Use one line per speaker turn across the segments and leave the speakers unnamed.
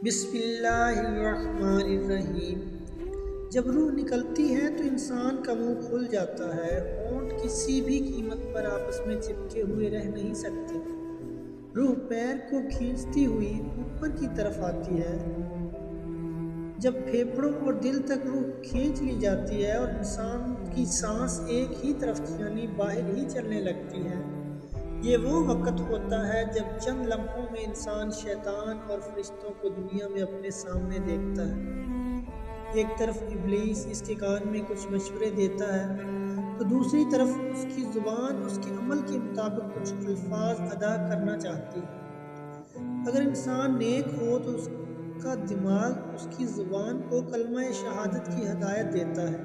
بسم اللہ الرحمن الرحیم۔ جب روح نکلتی ہے تو انسان کا منہ کھل جاتا ہے، ہونٹ کسی بھی قیمت پر آپس میں چپکے ہوئے رہ نہیں سکتے۔ روح پیر کو کھینچتی ہوئی اوپر کی طرف آتی ہے۔ جب پھیپھڑوں اور دل تک روح کھینچ لی جاتی ہے اور انسان کی سانس ایک ہی طرف یعنی باہر ہی چلنے لگتی ہے، یہ وہ وقت ہوتا ہے جب چند لمحوں میں انسان شیطان اور فرشتوں کو دنیا میں اپنے سامنے دیکھتا ہے۔ ایک طرف ابلیس اس کے کان میں کچھ مشورے دیتا ہے تو دوسری طرف اس کی زبان اس کے عمل کے مطابق کچھ الفاظ ادا کرنا چاہتی ہے۔ اگر انسان نیک ہو تو اس کا دماغ اس کی زبان کو کلمہ شہادت کی ہدایت دیتا ہے۔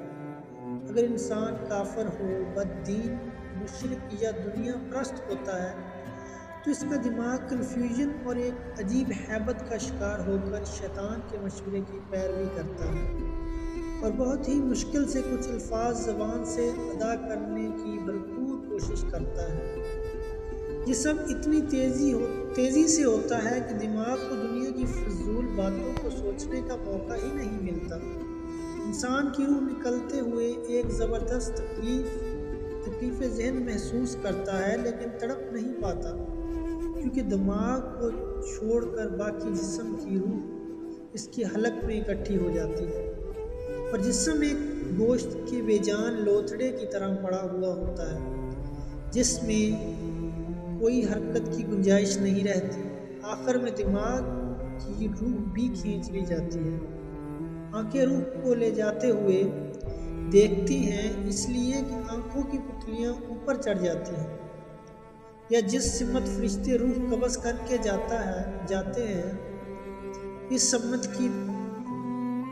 اگر انسان کافر ہو، بد دین، مشرک یا دنیا پرست ہوتا ہے تو اس کا دماغ کنفیوژن اور ایک عجیب ہیبت کا شکار ہو کر شیطان کے مشورے کی پیروی کرتا ہے اور بہت ہی مشکل سے کچھ الفاظ زبان سے ادا کرنے کی بھرپور کوشش کرتا ہے۔ یہ سب اتنی تیزی سے ہوتا ہے کہ دماغ کو دنیا کی فضول باتوں کو سوچنے کا موقع ہی نہیں ملتا۔ انسان کی روح نکلتے ہوئے ایک زبردست تکلیف ذہن محسوس کرتا ہے، لیکن تڑپ نہیں پاتا، کیونکہ دماغ کو چھوڑ کر باقی جسم کی روح اس کے حلق میں اکٹھی ہو جاتی ہے اور جسم ایک گوشت کے بے جان لوتھڑے کی طرح پڑا ہوا ہوتا ہے جس میں کوئی حرکت کی گنجائش نہیں رہتی۔ آخر میں دماغ کی روح بھی کھینچ لی جاتی ہے۔ آنکھیں روح کو لے جاتے ہوئے دیکھتی ہیں، اس لیے کہ آنکھوں کی پتلیاں اوپر چڑھ جاتی ہیں، یا جس سمت فرشتے روح قبض کر کے جاتے ہیں اس سمت کی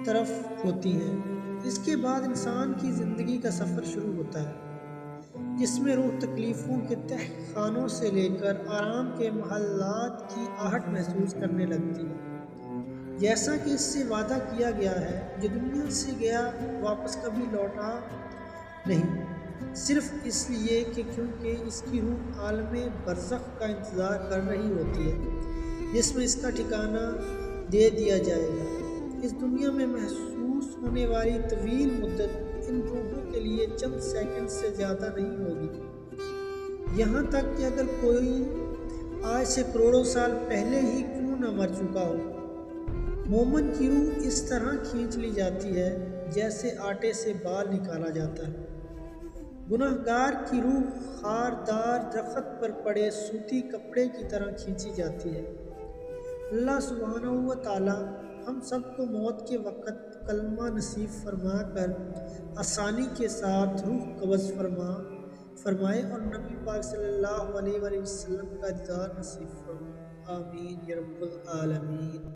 طرف ہوتی ہیں۔ اس کے بعد انسان کی زندگی کا سفر شروع ہوتا ہے، جس میں روح تکلیفوں کے تہ خانوں سے لے کر آرام کے محلات کی آہٹ محسوس کرنے لگتی ہے۔ جیسا کہ اس سے وعدہ کیا گیا ہے، جو دنیا سے گیا واپس کبھی لوٹا نہیں، صرف اس لیے کہ کیونکہ اس کی روح عالم برزخ کا انتظار کر رہی ہوتی ہے، جس میں اس کا ٹھکانہ دے دیا جائے گا۔ اس دنیا میں محسوس ہونے والی طویل مدت ان روحوں کے لیے چند سیکنڈ سے زیادہ نہیں ہوگی، یہاں تک کہ اگر کوئی آج سے کروڑوں سال پہلے ہی کیوں نہ مر چکا ہو۔ مومن کی روح اس طرح کھینچ لی جاتی ہے جیسے آٹے سے بال نکالا جاتا ہے۔ گنہگار کی روح خاردار درخت پر پڑے سوتی کپڑے کی طرح کھینچی جاتی ہے۔ اللہ سبحانہ و تعالی ہم سب کو موت کے وقت کلمہ نصیب فرما کر آسانی کے ساتھ روح قبض فرمائے اور نبی پاک صلی اللہ علیہ وسلم کا دیدار نصیب فرمائے۔ آمین یا رب العالمین۔